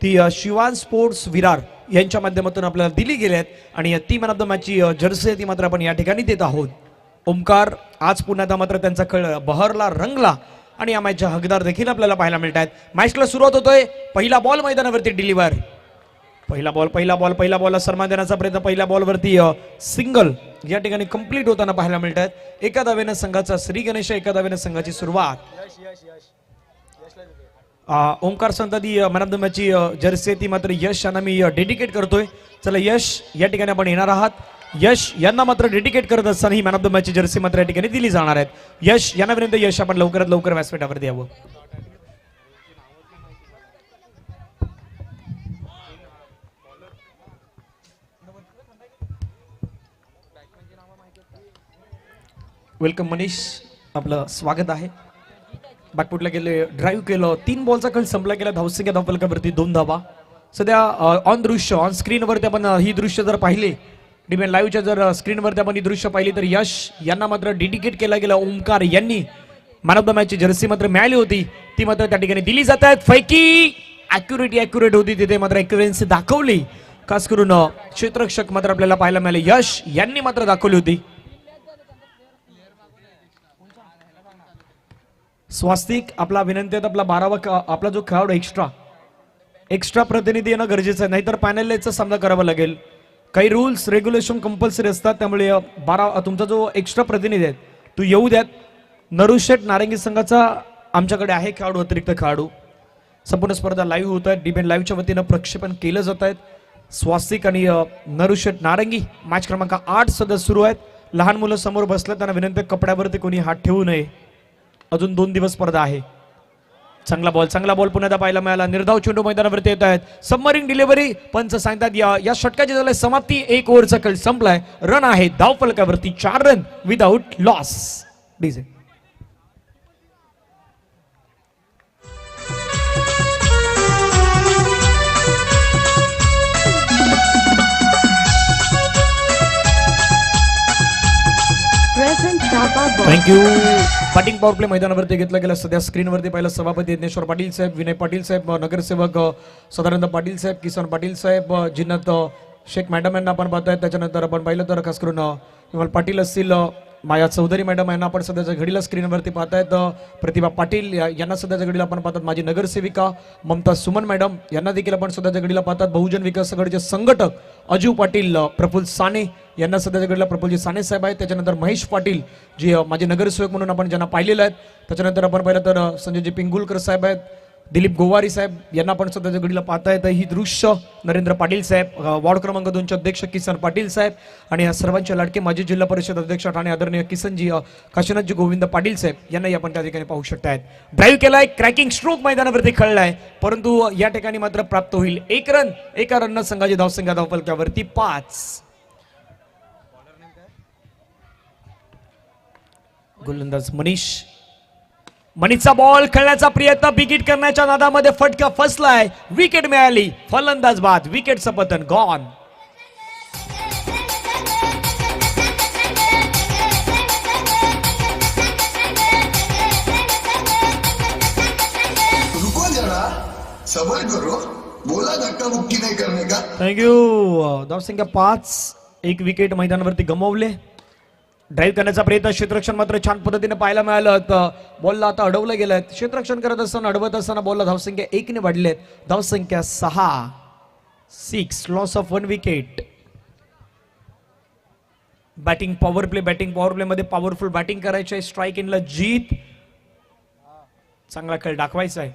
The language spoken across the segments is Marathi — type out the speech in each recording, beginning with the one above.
ती शिवान स्पोर्ट्स विरार यांच्या माध्यमातून आपल्याला दिली गेली आहेत आणि ती मॅन ऑफ द मॅचची जर्सी ती मात्र आपण या ठिकाणी देत आहोत. ओमकार आज पुन्हा एकदा मात्र त्यांचा खेळ बहरला रंगला आणि या मॅचचे हकदार देखील आपल्याला पाहायला मिळत आहेत. मॅचला सुरुवात होतोय. पहिला बॉल मैदानावरती डिलिव्हर. पहिला बॉलला सन्मान देण्याचा प्रयत्न. पहिल्या बॉलवरती सिंगल या ठिकाणी कंप्लीट होताना पाहायला मिळत आहेत. एका धावेने संघाचा श्री गणेश, एका धावेने संघाची सुरुवात. ओमकार सांगतात ती मॅन ऑफ द मॅचची जर्सी ती मात्र यश यांना मी डेडिकेट करतोय. चला यश या ठिकाणी आपण येणार आहात. यश यांना मात्र डेडिकेट करत असताना he man of the मॅचची Jersey मात्र या ठिकाणी दिली जाणार आहेत. यश यांना विनंती, यश आपण लवकरात लवकर व्यासपीठावरती यावं. वेलकम मनीष, आपलं स्वागत आहे. बॅकफुटला गेले, ड्राईव्ह केलं, 3 बॉलचा खेळ संपला गेला. धावसंख्या धावफलकावरती 2 धावा. सध्या ऑन दृश्य, ऑन स्क्रीनवरती आपण ही दृश्य जर पाहिले, डिमेन लाईव्हच्या जर स्क्रीनवरती आपण ही दृश्य पाहिली तर यश यांना मात्र डेडिकेट केला गेला. ओमकार यांनी मॅन ऑफ द मॅचची जर्सी मात्र मिळाली होती, ती मात्र त्या ठिकाणी दिली जात आहेत. फैकी ॲक्युरेट होती, तिथे मात्र ॲक्युरेन्सी दाखवली. खास करून क्षेत्ररक्षक मात्र आपल्याला पाहायला मिळाले. यश यांनी मात्र दाखवली होती. स्वास्तिक, आपला विनंती आहे, आपला 12वा आपला जो खेळाडू एक्स्ट्रा प्रतिनिधी येणं गरजेचं आहे, नाहीतर पॅनलचा सामना करावा लागेल. काही रूल्स रेग्युलेशन कंपल्सरी असतात, त्यामुळे 12 तुमचा जो एक्स्ट्रा प्रतिनिधी आहे तो येऊ द्यात. नरुशेठ नारंगी संघाचा आमच्याकडे आहे खेळाडू, अतिरिक्त खेळाडू. संपूर्ण स्पर्धा लाईव्ह होत आहेत, डिबेन लाईव्हच्या वतीनं प्रक्षेपण केलं जात आहेत. स्वास्तिक आणि नरुशेठ नारंगी मॅच क्रमांक 8 सध्या सुरू आहेत. लहान मुलं समोर बसले, त्यांना विनंती, कपड्यावरती कोणी हात ठेवू नये. अजून 2 दिवस स्पर्धा आहे. चांगला बॉल पुन्हा पाहायला मिळाला. निर्धाव चेंडू मैदानावरती येत आहेत. Submarine delivery. पंच सांगतात या षटकाची झाली समाप्ती. 1 ओव्हरचा खेळ संपलाय. रन आहे धाव फलकावरती 4 run without loss. DJ thank you. Batting power play मैदानावरती घेतला गेला. सध्या स्क्रीनवरती पाहिलं सभापती यज्ञेश्वर पाटील साहेब, विनय पाटील साहेब, नगरसेवक सदानंद पाटील साहेब, किसन पाटील साहेब, जिन्नत शेख मॅडम यांना आपण पाहताय. त्याच्यानंतर आपण पाहिलं तर खास करून विमल पाटील असतील, माया चौधरी मॅडम यांना आपण सध्याच्या घडीला स्क्रीनवरती पाहतायत. प्रतिभा पाटील यांना सध्याच्या घडीला आपण पाहतात. माझी नगरसेविका ममता सुमन मॅडम यांना देखील आपण सध्याच्या घडीला पाहतात. बहुजन विकास आघाडीचे संघटक अजू पाटील, प्रफुल्ल साने यांना सध्याच्या घडीला प्रफुल्लजी साने साहेब आहेत. त्याच्यानंतर महेश पाटील जे माझे नगरसेवक म्हणून आपण ज्यांना पाहिलेलं आहेत. त्याच्यानंतर आपण पाहिलं तर संजयजी पिंगुलकर साहेब आहेत. दिलीप गोवारी साहेब यांना आपण सध्याच्या घडीला पाहता येतं. ही दृश्य नरेंद्र पाटील साहेब, वॉर्ड क्रमांक 2चे अध्यक्ष किसन पाटील साहेब आणि या सर्वांचे लाडके माजी जिल्हा परिषद अध्यक्ष ठाणे आदरणीय किसनजी काशीनाथजी गोविंद पाटील साहेब यांनाही आपण त्या ठिकाणी पाहू शकतायत. ड्राईव्ह केलाय, क्रॅकिंग स्ट्रोक मैदानावरती खेळलाय, परंतु या ठिकाणी मात्र प्राप्त होईल 1 रन. एका रननं संघाची धावसंख्या धावफलकावरती 5. गोलंदाज मनीषचा बॉल खेळण्याचा प्रयत्न, बिगिट करण्याच्या नादामध्ये फटका फसलाय. विकेट मिळाली. फलंदाज बाद. विकेटचं पतन गॉन. सबर करो, बोला धक्का बुक्की नाही करणे का. थँक्यू. धावसंख्या 5. 1 विकेट मैदानावरती गमावले. ड्राईव्ह करण्याचा प्रयत्न, क्षेत्ररक्षण मात्र छान पद्धतीने पाहायला मिळालं. बॉलला आता अडवलं गेलं. क्षेत्ररक्षण करत असताना, अडवत असताना बॉलला धावसंख्या 1 ने वाढलेत. धावसंख्या 6. Loss of 1 wicket. Batting power play मध्ये पॉवरफुल बॅटिंग करायची आहे. स्ट्राईक इनला जीत. चांगला खेळ दाखवायचा आहे.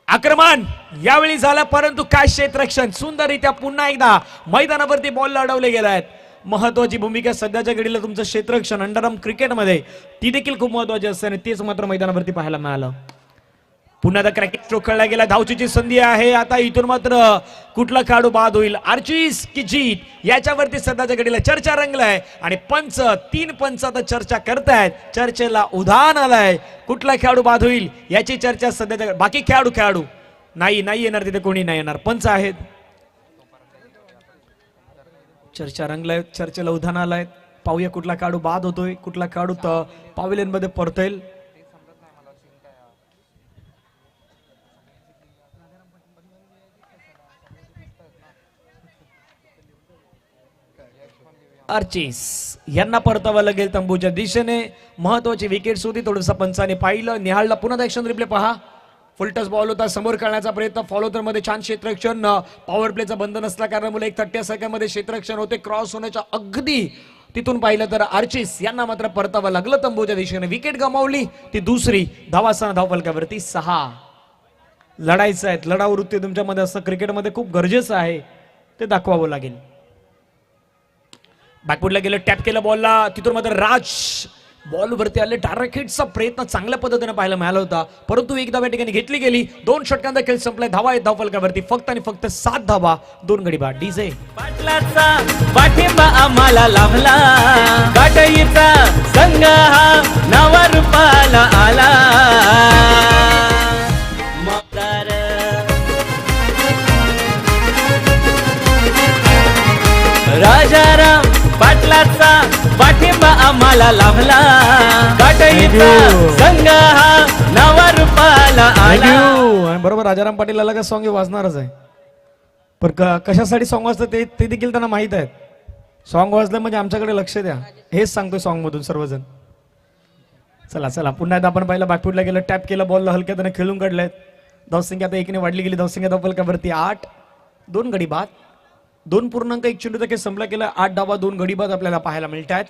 आक्रमण यावेळी झालं, परंतु काय क्षेत्ररक्षण सुंदररित्या पुन्हा एकदा मैदानावरती बॉलला अडवले गेले आहेत. महत्वाची भूमिका सध्याच्या घडीला तुमचं क्षेत्ररक्षण अंडरआर्म क्रिकेटमध्ये ती देखील खूप महत्वाची असते आणि तेच मात्र मैदानावरती पाहायला मिळालं. पुन्हा क्रॅकिंग स्ट्रोक खेळला गेला. धावचीची संधी आहे. आता इथून मात्र कुठला खेळाडू बाद होईल, आर्चीज की जीत, याच्यावरती सध्याच्या घडीला चर्चा रंगलाय आणि 3 पंच आता चर्चा करतायत. चर्चेला उधाण आलाय. कुठला खेळाडू बाद होईल याची चर्चा सध्याच्या, बाकी खेळाडू नाही येणार, तिथे कोणी नाही येणार, पंच आहेत. चर्चा रंगलाय, चर्चेला उधाण आलाय. पाहूया कुठला खेळाडू बाद होतोय, कुठला खेळाडू पॅव्हिलियन मध्ये परतेल. आर्चिस यांना परतावं लागेल तंबूच्या दिशेने. महत्वाची विकेट होती, थोडंसं पंचाने पाहिलं, निहाळला. पुन्हा ऍक्शन रिप्ले पहा. फुलटस बॉल होता, समोर करण्याचा प्रयत्न, फॉलोतर मध्ये छान क्षेत्ररक्षण. पॉवर प्लेचं बंधन असल्या कारणामुळे एक 30 सेकंदमध्ये क्षेत्ररक्षण होते. क्रॉस होण्याच्या अगदी तिथून पाहिलं तर आर्चिस यांना मात्र परतावं लागलं तंबूच्या दिशेने. विकेट गमावली, ती दुसरी. धावासह धावफलकावरती 6. लढायचं आहे, लढावृत्ती तुमच्यामध्ये असणं क्रिकेटमध्ये खूप गरजेचं आहे, ते दाखवावं लागेल. बॅकवुडला गेलं, टॅप केलं बॉलला, तिथून मात्र राज बॉलवरती आले. डायरेक्ट हिटचा प्रयत्न चांगल्या पद्धतीने पाहायला मिळाला होता, परंतु एक धाव या ठिकाणी घेतली गेली. 2 षटकांचा खेळ संपलाय. धावा आहेत धावफलकावरती फक्त आणि फक्त 7 धावा, 2 गडी बाद. डीजे पाटलाचा पाठिंबा आम्हाला लाभला, काटईचा संघ हा नवा रूपाला आला. मकार राजाराम पाटलाचा पाठिंबा आम्हाला लाभला, काटईचा संघ हा नवा रूपाला आला. आणि बरोबर राजाराम पाटील आला का सॉंग हे वाजणारच आहे. पण कशासाठी सॉंग वाजतं ते देखील त्यांना माहित आहे. सॉंग वाजलं म्हणजे आमच्याकडे लक्ष द्या, हेच सांगतोय सॉंग मधून सर्वजण. चला चला पुन्हा एकदा आपण पाहिलं. बॅकफुटला गेलं, टॅप केलं, बॉलला हलक्या त्याने खेळून काढलेत. धावसंख्या आता 1ने वाढली गेली. धावसंख्या धावफलकावरती 8, 2 गडी बाद. 2.1 चेंडूचा खेळ संपला केला. 8 धावा, 2 गडी बाद आपल्याला पाहायला मिळतात.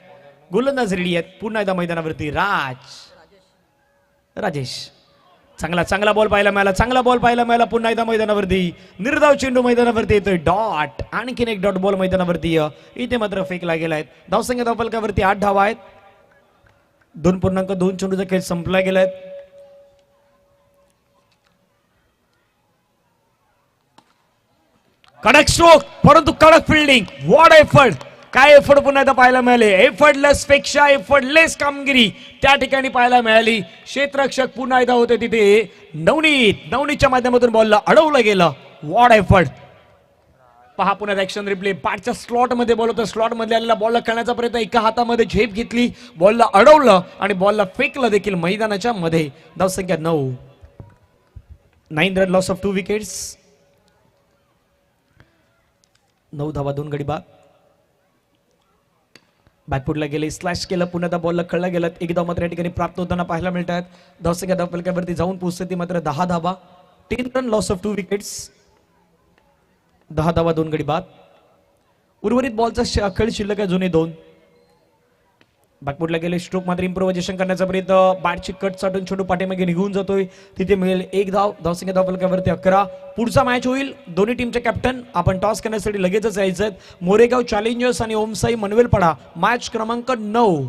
गोलंदाज रेडी आहेत. पुन्हा एकदा मैदानावरती राजेश. चांगला बॉल पाहायला मिळाला, चांगला बॉल पाहायला मिळाला. पुन्हा एकदा मैदानावरती निर्धाव चेंडू मैदानावरती येतोय. डॉट, आणखीन एक डॉट बॉल मैदानावरती इथे मात्र फेकला गेलाय. धावसंख्या धावफलकावरती 8 धावा आहेत. 2.2 चेंडूचा खेळ संपला गेलाय. कडक स्ट्रोक, परंतु कडक फिल्डिंग. व्हॉट एफर्ट, काय एफर्ट पुन्हा एकदा पाहायला मिळाले. एफर्टलेस पेक्षा एफर्टलेस कामगिरी त्या ठिकाणी पाहायला मिळाली. क्षेत्ररक्षक पुन्हा एकदा होते तिथे. नवनीतच्या माध्यमातून बॉलला अडवलं गेलं. व्हॉट एफर्ट पहा. पुन्हा ऍक्शन रिप्ले. पाठच्या स्लॉट मध्ये बॉल होता, स्लॉट मध्ये आलेला बॉलला खेळण्याचा प्रयत्न, एका हातामध्ये झेप घेतली, बॉलला अडवलं आणि बॉलला फेकलं देखील मैदानाच्या मध्ये. धावसंख्या 9. 9 रन, लॉस ऑफ 2 विकेट्स. 9 धावा, 2 गडी बाद. बॅकफुटला गेले, स्लॅश केलं, पुन्हा त्या बॉलला खळला गेला. एक धाव मात्र या ठिकाणी प्राप्त होताना पाहायला मिळतात. धावसंख्या धावफलकावरती जाऊन पोहोचते ती मात्र 10 धावा. 3 रन, लॉस ऑफ 2 विकेट्स. 10 धावा, 2 गडी बाद. उर्वरित बॉलचा खेळ शिल्लक आहे जुने 2. बॅकफुटला गेले, स्ट्रोक मात्र इम्प्रोव्हायझेशन करण्याचा प्रयत्न, बॅटची कट साठून छोटू पाठीमागे निघून जातोय. तिथे मिळेल 1 धाव. धावसंख्या धावफलकावरती 11. पुढचा मॅच होईल. दोन्ही टीमचे कॅप्टन आपण टॉस करण्यासाठी लगेचच यायचं. मोरेगाव चॅलेंजर्स आणि ओमसाई मनवेलपाडा. मॅच क्रमांक 9.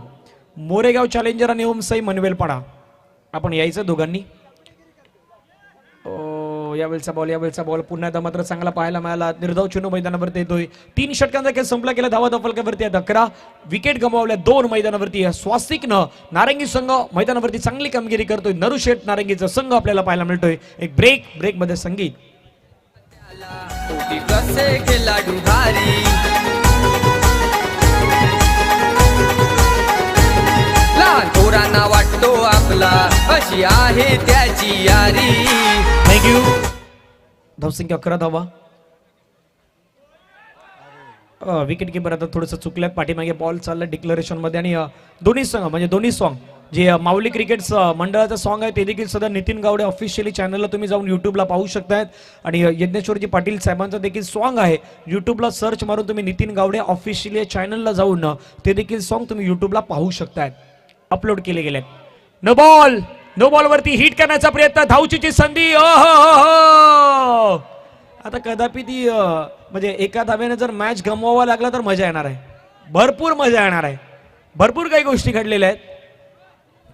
मोरेगाव चॅलेंजर आणि ओमसाई मनवेलपाडा. आपण यायचं दोघांनी. यावेळचा बॉल पुन्हा एकदा मात्र चांगला पाहायला मिळाला. निर्धाव चेंडू मैदानावरती येतोय. 3 षटकांचा खेळ संपला गेला. धावा धावफलकावरती 11. विकेट गमावल्या 2 मैदानावरती. स्वास्तिकनं नारंगी संघ मैदानावरती चांगली कामगिरी करतोय. नरुशेठ नारंगीचा संघ आपल्याला पाहायला मिळतोय. एक ब्रेक मध्ये संगीत. खेळाडू भारी, लहान पोरांना वाटतो आपला, अशी आहे त्याची यारी. थँक्यू. धावसंख्या 11 धावा. विकेट किपर आता थोडंसं चुकल्यात. पाठीमागे बॉल चालला डिक्लेरेशन मध्ये. आणि दोन्ही सॉंग जे माऊली क्रिकेट मंडळाचं सॉंग आहे ते देखील सध्या नितीन गावडे ऑफिशियली चॅनलला तुम्ही जाऊन युट्यूबला पाहू शकतायत. आणि यज्ञेश्वरजी पाटील साहेबांचं देखील सॉंग आहे. युट्यूबला सर्च मारून तुम्ही नितीन गावडे ऑफिशियली चॅनलला जाऊन ते देखील सॉंग तुम्ही युट्यूबला पाहू शकतायत. अपलोड केले गेले. नो बॉल वरती हिट करण्याचा प्रयत्न. धावचीची संधी. आता कदापि ती म्हणजे एका धाव्याने जर मॅच गमवावा लागला तर मजा येणार आहे. भरपूर मजा येणार आहे. भरपूर काही गोष्टी घडलेल्या आहेत.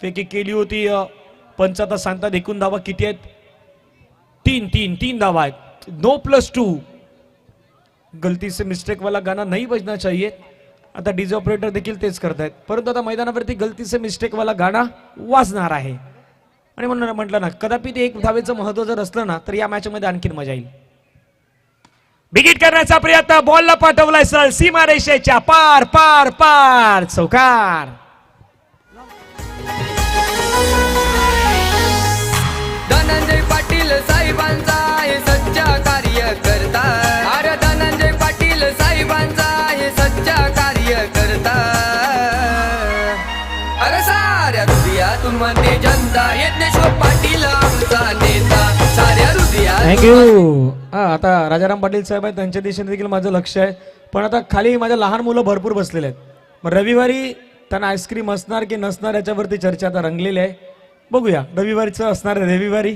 फेकी केली होती. पंच आता सांगतात एकूण धावा किती आहेत. 3 धावा आहेत. 9+2. गलती से मिस्टेक वाला गाना नहीं बजना चाहिए. आता डीजे ऑपरेटर देखील तेच करतायत. परंतु आता मैदानावरती गलती से मिस्टेक वाला गाणं वाजणार आहे. आणि म्हणून म्हटलं ना, कदापि ते 1 धावेचं महत्व जर असलं ना तर या मॅच मध्ये आणखीन मजा येईल. बिगिट करण्याचा प्रयत्न. बॉलला पाठवलाय सर सीमारेषेच्या पार. चौकार. धनंजय पाटील साहेबांचा हे सच्चा कार्यकर्ता. अरे धनंजय पाटील साहेबांचा हे सच्चा कार्यकर्ता. थँक्यू. आता राजाराम पाटील साहेब आहेत, त्यांच्या दिशेने देखील माझं लक्ष आहे. पण आता खाली माझ्या लहान मुलं भरपूर बसलेले आहेत. मग रविवारी त्यांना आईस्क्रीम असणार की नसणार याच्यावरती चर्चा आता रंगलेली आहे. बघूया रविवारीचं असणार आहे. रविवारी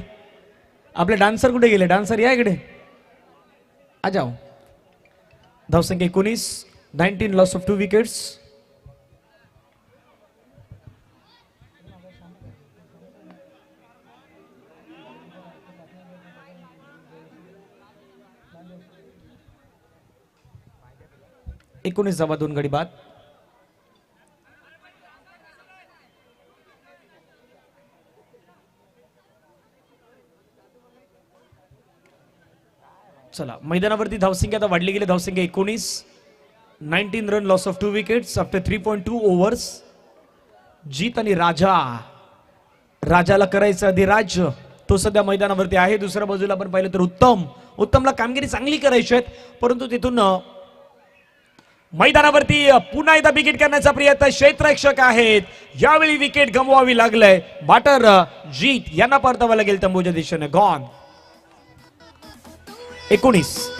आपले डान्सर कुठे गेले? डान्सर या इकडे, आ जाओ. धावसंख्या 19, 19 लॉस ऑफ 2 विकेट्स. एकोणीस धावा 2 गडी बाद. चला मैदानावरती धावसंख्या आता वाढली गेली. धावसंख्या 19, 19 run loss of 2 wickets after 3.2 overs. Jeet आणि राजा, राजाला करायचं अधिराज, तो सध्या मैदानावरती आहे. दुसऱ्या बाजूला आपण पाहिलं तर उत्तमला कामगिरी चांगली करायची आहे, परंतु तिथून मैदानावरती पुन्हा एकदा विकेट करण्याचा प्रयत्न क्षेत्ररक्षक आहेत. यावेळी विकेट गमवावी लागलंय. बॅटर जीत यांना परतावं लागेल तंबूच्या दिशेने. गॉन 19.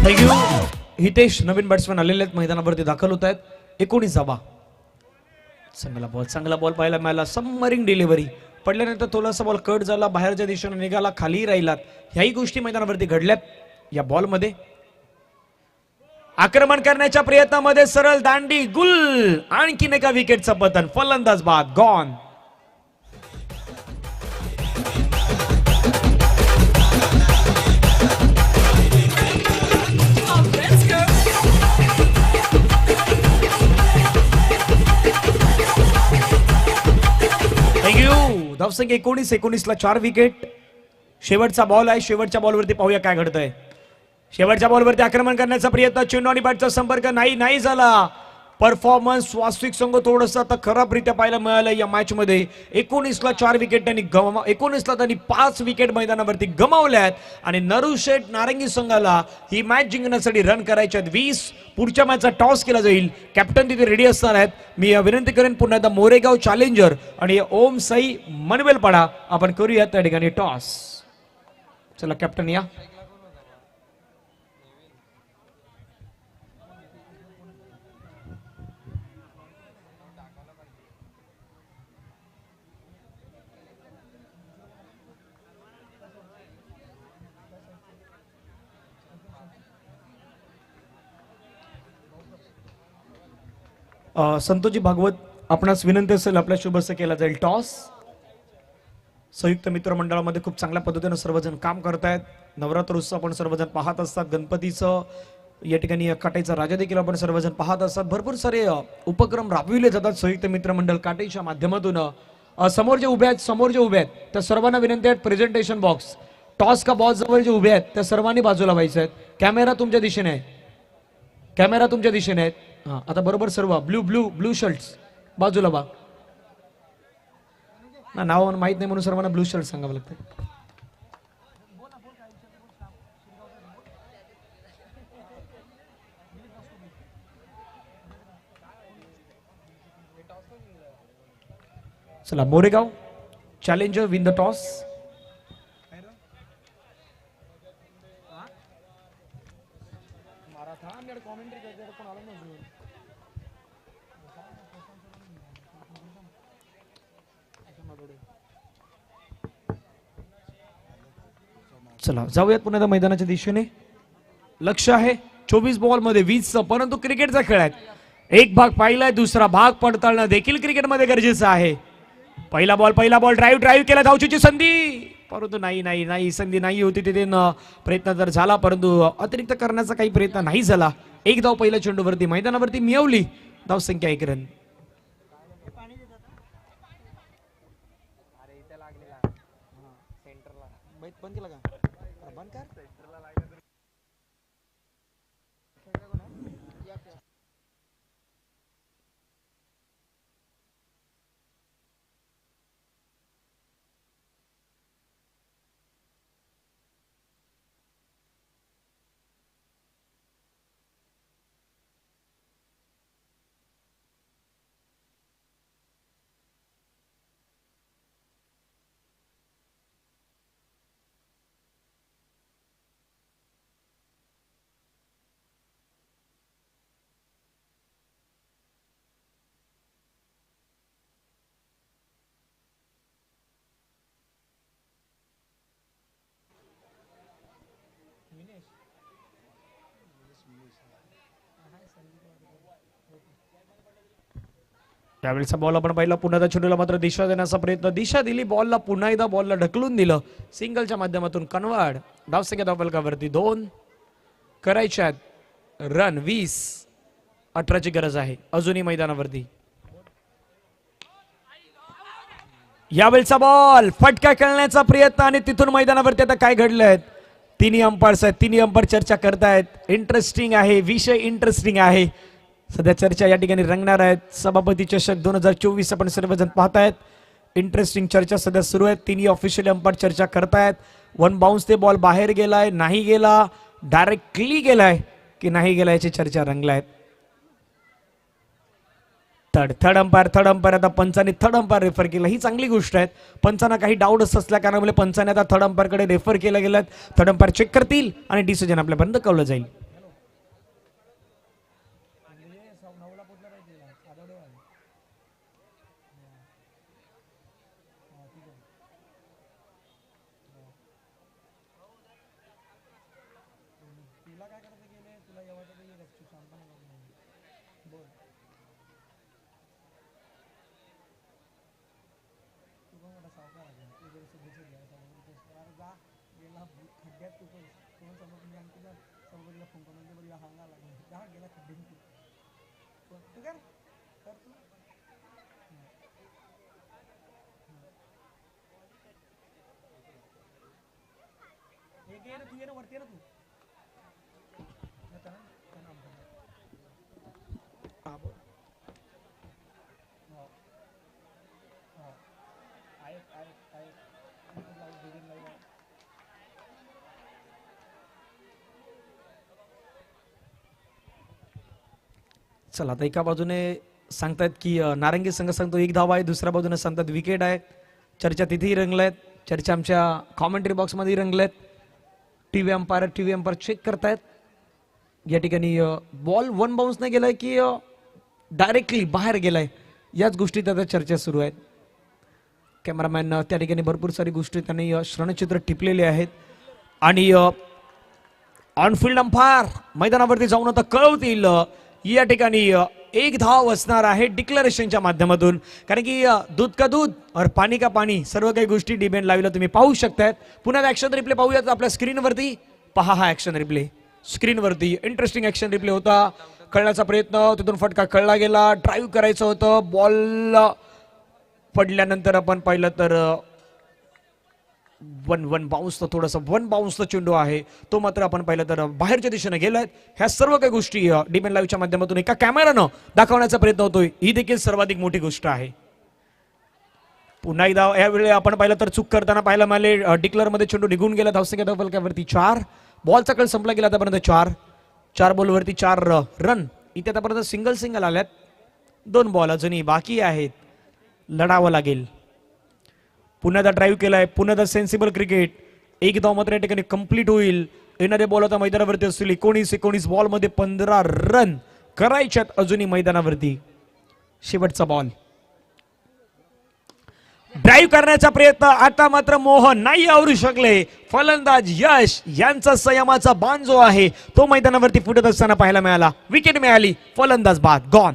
थँक्यू. हितेश नवीन बॅट्समॅन आलेले आहेत, मैदानावरती दाखल होत आहेत. 19 धावा. चांगला बॉल पाहायला मिळाला. सबमरीन डिलिव्हरी पडल्यानंतर थोडासा बॉल कट झाला, बाहेरच्या दिशेने निघाला, खाली राहिलात. ह्याही गोष्टी मैदानावरती घडल्यात. या बॉलमध्ये आक्रमण करण्याच्या प्रयत्नामध्ये सरळ दांडी गुल. आणखीन एका विकेटचं पतन. फलंदाज बाद. गॉन. धावसंख्या 19ला 4 विकेट. शेवटचा बॉल आहे. शेवटच्या बॉलवरती पाहूया काय घडतंय. शेवटच्या बॉलवरती आक्रमण करण्याचा प्रयत्न. चेंडू आणि बॅटचा संपर्क नाही झाला. परफॉर्मन्स वास्तविक संघ थोडस आता खराबरित्या पाहायला मिळालं या मॅच मध्ये. 19ला 4 विकेट त्यांनी 19ला त्यांनी 5 विकेट मैदानावरती गमावल्यात आणि नरुशेठ नारंगी संघाला ही मॅच जिंकण्यासाठी रन करायचे आहेत 20. पुढच्या मॅचचा टॉस केला जाईल. कॅप्टन तिथे रेडी असणार आहेत. मी विनंती करेन पुन्हा एकदा मोरेगाव चॅलेंजर आणि ओम साई मनवेलपाडा आपण करूया त्या ठिकाणी टॉस. चला कॅप्टन या. संतोषजी भागवत आपणास विनंती असेल आपल्या शुभ हस्ते केला जाईल टॉस. संयुक्त मित्र मंडळामध्ये खूप चांगल्या पद्धतीने सर्वजण काम करतायत. नवरात्र उत्सव आपण सर्वजण पाहत असतात. गणपतीचं या ठिकाणी काटेचा राजा देखील आपण सर्वजण पाहत असतात. भरपूर सारे उपक्रम राबविले जातात संयुक्त मित्र मंडळ काटेच्या माध्यमातून. समोर जे उभे आहेत त्या सर्वांना विनंती आहे प्रेझेंटेशन बॉक्स टॉस का बॉक्स जवळ जे उभे आहेत त्या सर्वांनी बाजूला व्हायचं आहेत. कॅमेरा तुमच्या दिशेने आहे. कॅमेरा तुमच्या दिशेने आहेत. हा आता बरोबर सर्व ब्लू शर्ट्स बाजूला बा. नाव माहित नाही म्हणून सर्वांना ब्लू शर्ट सांगावं लागतं. चला Moregaon challenger win the toss. चला जाऊयात पुन्हा मैदानाच्या दिशेने. लक्ष आहे 24 बॉल मध्ये 20, परंतु क्रिकेटचा खेळ आहे. एक भाग पाहिलाय, दुसरा भाग पडताळणं देखील क्रिकेटमध्ये गरजेचं आहे. पहिला बॉल ड्राईव्ह केला. धावचीची संधी, परंतु नाही संधी नाही होती. तिथे प्रयत्न तर झाला परंतु अतिरिक्त करण्याचा काही प्रयत्न नाही झाला. एक धाव पहिल्या चेंडूवरती मैदानावरती मिळवली. धावसंख्या 1 रन. त्यावेळेचा बॉल आपण पाहिला पुन्हा त्या चेंडूला मात्र दिशा देण्याचा प्रयत्न, दिशा दिली बॉलला, पुन्हा एकदा बॉलला ढकलून दिलं, सिंगलच्या माध्यमातून कन्वर्ट. धावसंख्या धावफलकावरती 2 करायच्यात रन. 20-18ची गरज आहे अजूनही मैदानावरती. यावेळचा बॉल फटका खेळण्याचा प्रयत्न आणि तिथून मैदानावरती आता काय घडलंय, तिन्ही अंपायर्स आहेत, तिन्ही अंपायर चर्चा करतायत. इंटरेस्टिंग आहे विषय, इंटरेस्टिंग आहे. सध्या चर्चा या ठिकाणी रंगणार आहेत. सभापती चषक 2024 आपण सर्वजण पाहतायत. इंटरेस्टिंग चर्चा सध्या सुरू आहे. तिन्ही ऑफिशियल अंपायर चर्चा करतायत. 1 बाउन्स ते बॉल बाहेर गेलाय, नाही गेला, डायरेक्टली गेलाय की नाही गेला याची चर्चा रंगलाय. थर्ड अंपायर आता पंचाने थर्ड अंपायर रेफर केला, ही चांगली गोष्ट आहे. पंचांना काही डाऊट असल्या कारणामुळे पंचाने आता थर्ड अंपायर कडे रेफर केलं गेलं. थर्ड अंपायर चेक करतील आणि डिसिजन आपल्यापर्यंत कळलं जाईल. चला आता एका बाजूने सांगतायत की नारंगी संघ सांगतो 1 धाव आहे, दुसऱ्या बाजूने सांगतात विकेट आहे. चर्चा तिथेही रंगल्यात, चर्चा आमच्या कॉमेंट्री बॉक्समध्ये रंगल्यात. टीव्ही अंपायर चेक करतायत. या ठिकाणी बॉल 1 बाउन्स नाही गेलाय की डायरेक्टली बाहेर गेलाय, याच गोष्टी आता चर्चा सुरू आहेत. कॅमेरामॅन त्या ठिकाणी भरपूर सारी गोष्टी त्यांनी श्रवणचित्र टिपलेले आहेत. आणि ऑनफिल्ड अंपायर मैदानावरती जाऊन आता कळवतील. या ठिकाणी 1 धाव असणार आहे डिक्लेरेशनच्या माध्यमातून, कारण की दूध का दूध और पाणी का पाणी सर्व काही गोष्टी डिबेंड लावला तुम्ही पाहू शकतायत. पुन्हा ऍक्शन रिप्ले पाहूयात आपल्या स्क्रीनवरती. पहा हा ऍक्शन रिप्ले स्क्रीनवरती. इंटरेस्टिंग ऍक्शन रिप्ले होता. कळण्याचा प्रयत्न, तिथून फटका कळला गेला. ड्राईव्ह करायचं होतं, बॉल पडल्यानंतर आपण पाहिलं तर 1 बाउन्स, थोडासा 1 बाउन्सचा चेंडू आहे तो मात्र आपण पाहिलं तर बाहेरच्या दिशेने गेलाय. ह्या सर्व काही गोष्टी डिबेन लाईव्हच्या माध्यमातून एका कॅमेरानं दाखवण्याचा प्रयत्न होतोय, ही देखील सर्वाधिक मोठी गोष्ट आहे. पुन्हा एकदा यावेळी आपण पाहिलं तर चूक करताना पाहायला मिळाले. डिक्लेअर मध्ये चेंडू निघून गेला. धावसंख्या धावफलकावरती 4. बॉलचा कळ संपला गेला आतापर्यंत 4 बॉलवरती 4 रन. इथे आतापर्यंत सिंगल आल्यात. 2 बॉल अजूनही बाकी आहेत, लढावं लागेल. पुन्हा एकदा ड्राईव्ह केलाय, पुन्हा एकदा सेन्सिबल क्रिकेट. 1 धाव मात्र या ठिकाणी कंप्लीट होईल. येणारे बॉल आता मैदानावरती असतील. 19 बॉल मध्ये 15 रन करायच्यात अजूनही मैदानावरती. शेवटचा बॉल, ड्राईव्ह करण्याचा प्रयत्न, आता मात्र मोहन नाही आवरू शकले. फलंदाज यश यांचा संयमाचा बाण जो आहे तो मैदानावरती फुटत असताना पाहायला मिळाला. विकेट मिळाली, फलंदाज बाद, गॉन.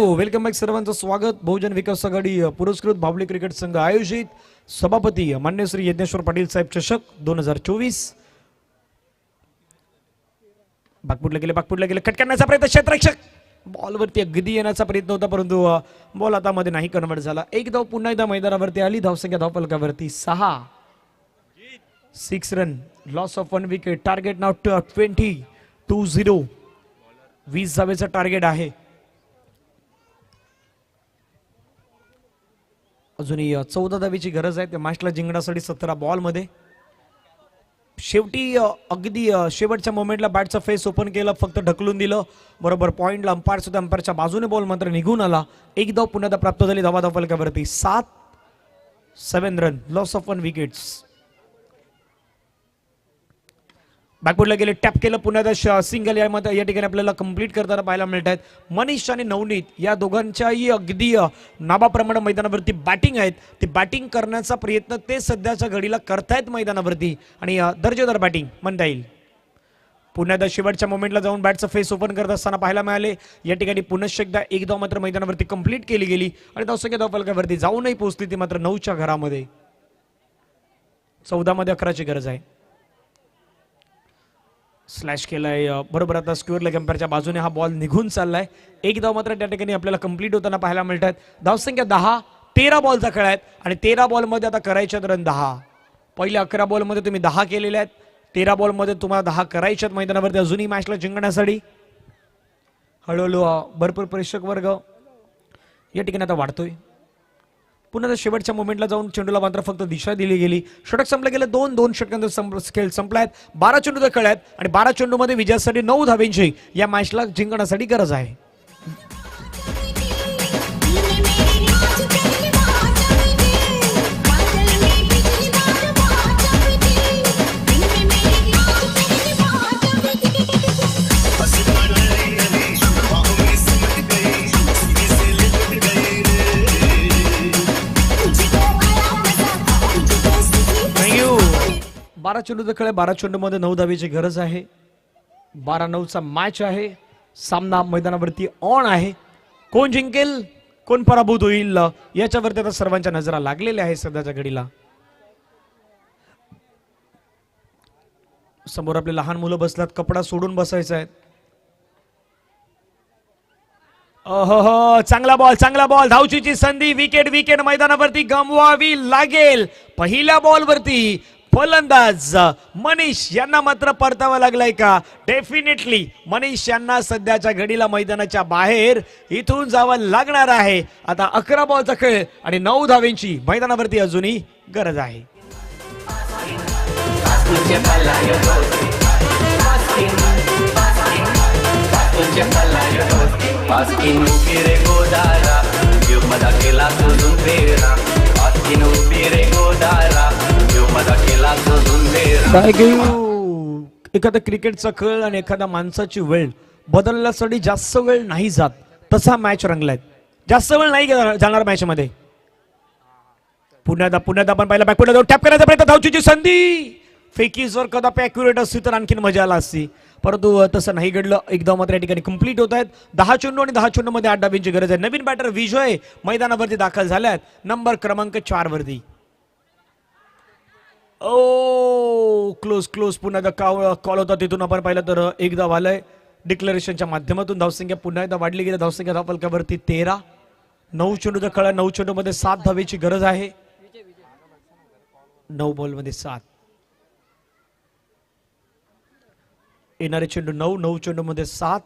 वेलकम बॅक सर्वांचं स्वागत. बहुजन विकास आघाडी पुरस्कृत बाहुली क्रिकेट संघ आयोजित सभापती मान्य श्री यज्ञेश्वर पाटील साहेब चषक 2024. बागपुटला गेले, कट करण्याचा प्रयत्न, क्षेत्ररक्षक बॉलवरती अगदी येण्याचा प्रयत्न होता परंतु बॉल आता मध्ये नाही कन्वर्ट झाला. 1 धाव पुन्हा एकदा मैदानावरती आली. धावसंख्या धावफलकावरती 6. 6 run, loss of 1 wicket. Target नाव 20. 20 धावेचं टार्गेट आहे. अजूनही 14 धावेची गरज आहे त्या मॅचला जिंकण्यासाठी. 17 बॉल मध्ये शेवटी अगदी शेवटच्या मोमेंटला बॅटचा फेस ओपन केला, फक्त ढकलून दिलं बरोबर पॉईंटला. अंपायर सुद्धा अंपायरच्या बाजूने बॉल मात्र निघून आला. एक धाव पुन्हा प्राप्त झाली धावा फलकावरती. 7 रन, लॉस ऑफ 1 विकेट्स. बॅकवर्डला गेले, टॅप केलं पुन्हा सिंगल या ठिकाणी आपल्याला कंप्लीट करताना पाहायला मिळत आहेत. मनीष आणि नवनीत या दोघांच्याही अगदी नाबाप्रमाणे मैदानावरती बॅटिंग आहेत. ते बॅटिंग करण्याचा प्रयत्न ते सध्याच्या घडीला करतायत मैदानावरती आणि दर्जेदार बॅटिंग म्हणता येईल. पुन्हा शेवटच्या मोमेंटला जाऊन बॅटचा फेस ओपन करत असताना पाहायला मिळाले. या ठिकाणी पुनश्च एकदा एक धाव मात्र मैदानावरती कंप्लीट केली गेली आणि धावसंख्या धावफलकावरती जाऊनही पोहोचली ती मात्र 9च्या घरामध्ये. 14 मध्ये 11ची गरज आहे. स्लॅश केलाय बरोबर. आता स्क्वेअर लेग अंपायरच्या बाजूने हा बॉल निघून चाललाय. एक धाव मात्र त्या ठिकाणी आपल्याला कंप्लीट होताना पाहायला मिळतात. धावसंख्या 10. 13 बॉलचा खेळ आहेत आणि 13 बॉलमध्ये आता करायच्यात रन 10. पहिल्या 11 बॉलमध्ये तुम्ही 10 केलेले आहेत. 13 बॉलमध्ये तुम्हाला 10 करायच्यात मैदानावरती अजूनही मॅचला जिंकण्यासाठी. हळूहळू भरपूर प्रेक्षक वर्ग या ठिकाणी आता वाढतोय. पुन्हा शेवटच्या मोमेंटला जाऊन चेंडूला मात्र फक्त दिशा दिली गेली. षटक संपलं गेलं. 2 षटकांचा खेळ संपलायत. 12 चेंडूचे खेळ आहेत आणि 12 चेंडूमध्ये विजयासाठी 9 धावेंची या मॅचला जिंकण्यासाठी गरज आहे. बारा चेंडूचा खेळ आहे. 12 चेंडूमध्ये 9 धावेची गरज आहे. 12-9चा मॅच आहे. सामना मैदानावरती ऑन आहे. कोण जिंकेल कोण पराभूत होईल याच्यावरती आता सर्वांच्या नजरा लागलेल्या आहे सध्याच्या घडीला. समोर आपले लहान मुलं बसलात. कपडा सोडून बसायचा आहे. चांगला बॉल धावचीची संधी. विकेट मैदानावरती गमवावी लागेल. पहिल्या बॉलवरती फलंदाज मनीष यांना मात्र परतावा लागलाय का? डेफिनेटली मनीष यांना सध्याच्या घडीला मैदानाच्या बाहेर इथून जावं लागणार आहे. आता 11 बॉलचा खेळ आणि 9 धावेंची मैदानावरती अजूनही गरज आहे. एखादा क्रिकेटचा खेळ आणि एखाद्या माणसाची वेळ बदलण्यासाठी जास्त वेळ नाही जात. तसा मॅच रंगलाय. जास्त वेळ नाही जाणार मॅच मध्ये. पुन्हा आपण पाहिलं बॅकवर्ड जाऊन टॅप करायचा प्रयत्न. धावचीची संधी. फेकीज वर कदापि अॅक्युरेट असती तर आणखीन मजा आला असती, परंतु तसं नाही घडलं. एकदा मात्र या ठिकाणी कंप्लीट होत आहेत. 10 चेंडू आणि 10 चेंडू मध्ये 8 धाब्यांची गरज आहे. नवीन बॅटर विजय मैदानावरती दाखल झाल्यात नंबर क्रमांक 4 वरती. क्लोज पुन्हा कॉल होता तिथून आपण पाहिलं तर एकदा वालय डिक्लेरेशनच्या माध्यमातून धावसंख्या पुन्हा एकदा वाढली गेली. धावसंख्या धावफलकावरती 13. 9 चेंडूचा खेळ. 9 चेंडू मध्ये 7 धावेची गरज आहे. 9 बॉल मध्ये 7. येणारे चेंडू 9 चेंडू मध्ये 7.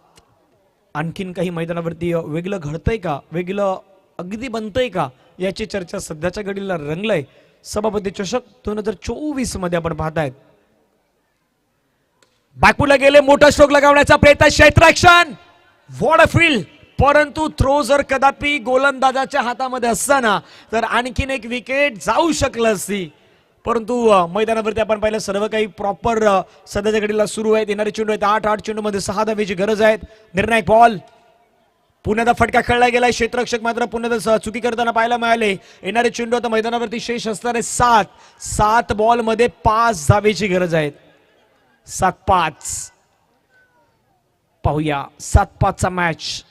आणखीन काही मैदानावरती वेगळं घडतंय का, वेगळं अगदी बनतंय का याची चर्चा सध्याच्या घडीला रंगलंय. सभापती चषक 2024 मध्ये आपण पाहतायत. बॅकफुटला गेले. मोठा स्ट्रोक लगावण्याचा प्रयत्न. क्षेत्ररक्षण. What a field. परंतु थ्रो जर कदापि गोलंदाजाच्या हातामध्ये असताना तर आणखीन एक विकेट जाऊ शकलं असती, परंतु मैदानावरती आपण पाहिलं सर्व काही प्रॉपर सध्याच्या घडीला सुरू आहेत. येणारे चेंडू आहेत 8 चेंडू मध्ये 6 धावेची गरज आहे. निर्णायक बॉल. पुन्हा फटका खेळला गेलाय. क्षेत्ररक्षक मात्र पुन्हा चुकी करताना पाहायला मिळाले. येणारे चेंडू आता मैदानावरती शेष असणारे 7 बॉल मध्ये 5 धावेची गरज आहे. 7-5 पाहूया. 7-5 चा मॅच.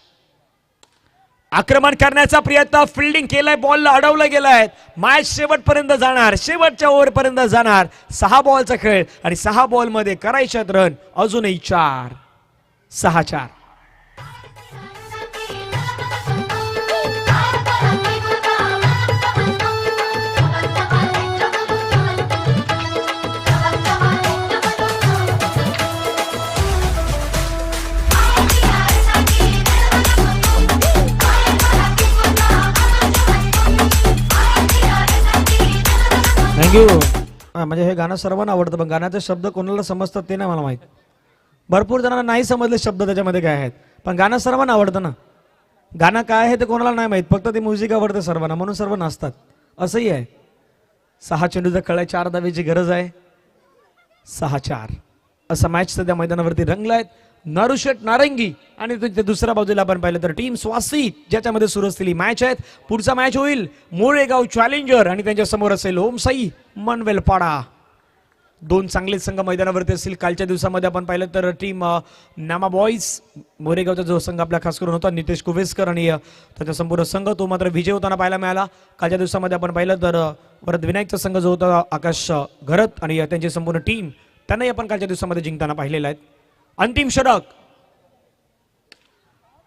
आक्रमण करण्याचा प्रयत्न. फिल्डिंग केलाय. बॉलला अडवलं गेलाय. मॅच शेवटपर्यंत जाणार. शेवटच्या ओव्हर पर्यंत जाणार. 6 बॉलचा खेळ आणि 6 बॉल मध्ये करायच्यात रन अजूनही 4. 6-4. म्हणजे हे गाणं सर्वांना आवडतं, पण गाण्याचे शब्द कोणाला समजतात ते नाही मला माहित. भरपूर जणांना नाही समजले शब्द त्याच्यामध्ये काय आहेत, पण गाणं सर्वांना आवडतं ना. गाणं काय आहे ते कोणाला नाही माहित, फक्त ते म्युझिक आवडतं सर्वांना, म्हणून सर्व नाचतात. असंही आहे. 6 चेंडूचा खेळ आहे, 4 धावेची गरज आहे. 6-4 असा मॅच सध्या मैदानावरती रंगलाय. नारुशेट नारंगी आणि त्याच्या दुसऱ्या बाजूला आपण पाहिलं तर टीम स्वासी ज्याच्यामध्ये सुरू असलेली मॅच आहेत. पुढचा मॅच होईल मोरेगाव चॅलेंजर आणि त्यांच्या समोर असेल ओमसाई मनवेलपाडा. दोन चांगले संघ मैदानावरती असतील. कालच्या दिवसामध्ये आपण पाहिलं तर टीम नामा बॉईज मोरेगावचा जो संघ आपला खास करून होता नितेश कुवेसकर आणि त्याचा संपूर्ण संघ तो मात्र विजय होताना पाहायला मिळाला. कालच्या दिवसामध्ये आपण पाहिलं तर परत विनायकचा संघ जो होता आकाश घरत आणि त्यांची संपूर्ण टीम त्यांनाही आपण कालच्या दिवसामध्ये जिंकताना पाहिलेला आहे. अंतिम षटक,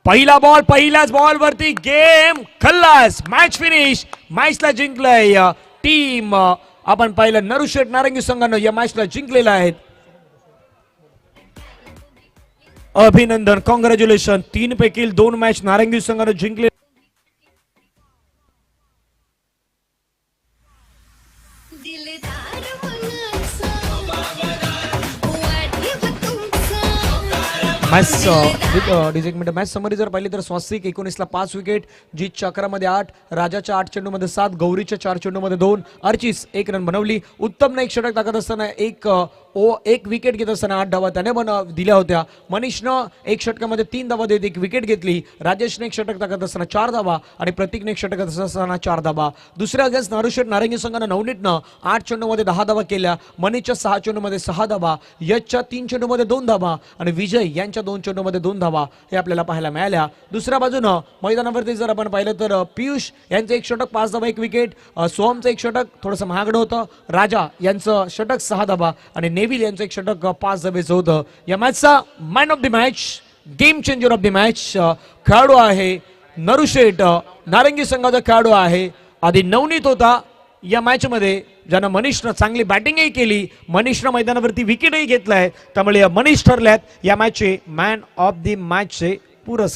पहिला बॉल, पहिल्याच बॉल वरती गेम खल्लास, मॅच फिनिश. मॅचला जिंकलंय टीम आपण पाहिलं नरुशेट नारंगी संघानं या मॅचला जिंकलेला आहे. अभिनंदन, कॉंग्रॅच्युलेशन. 3 पैकी 2 मॅच नारंगी संघानं जिंकले. मॅच समरी जर पाहिली तर स्वास्तिक 19ला 5 विकेट, जीतच्या 11मध्ये 8, राजाच्या 8 चेंडूमध्ये 7, गौरीच्या 4 चेंडूमध्ये 2, अर्चिस 1 रन बनवली. उत्तमने 1 षटक टाकत असताना एक विकेट घेत असताना 8 धावा त्याने दिल्या होत्या. मनीषनं 1 षटकामध्ये 3 धावा देत 1 विकेट घेतली. राजेशने 1 षटक टाकत असताना 4 धावा आणि प्रतीकने 1 षटक टाकत असताना 4 धावा. दुसऱ्या अगेन्स्ट नारुशेट नारंगी संघानं नवनीतनं 8 चेंडूमध्ये 10 धावा केल्या. मनीषच्या 6 चेंडूमध्ये 6 धावा, यशच्या 3 चेंडूमध्ये 2 धावा आणि विजय यांच्या 2 चेंडूमध्ये 2 धावा हे आपल्याला पाहायला मिळाल्या. दुसऱ्या बाजूनं मैदानावरती जर आपण पाहिलं तर पियुष यांचं 1 षटक 5 धावा 1 विकेट, सोहमचं 1 षटक थोडंसं महागडं होतं. राजा यांचं षटक 6 धावा आणि नेव्हिल यांचं 1 षटक 5 धावेचं होतं. या मॅचचा man of the match, game changer of the match खेळाडू आहे नरुशेट नारंगी संघाचा खेळाडू आहे आधी नवनीत होता या मॅच मध्ये, ज्यानं मनीषनं चांगली बॅटिंगही केली. मनीषनं मैदानावरती विकेटही घेतलाय, त्यामुळे मनीष ठरल्यात या मॅचचे मॅन ऑफ द मॅचचे पुरस्कार.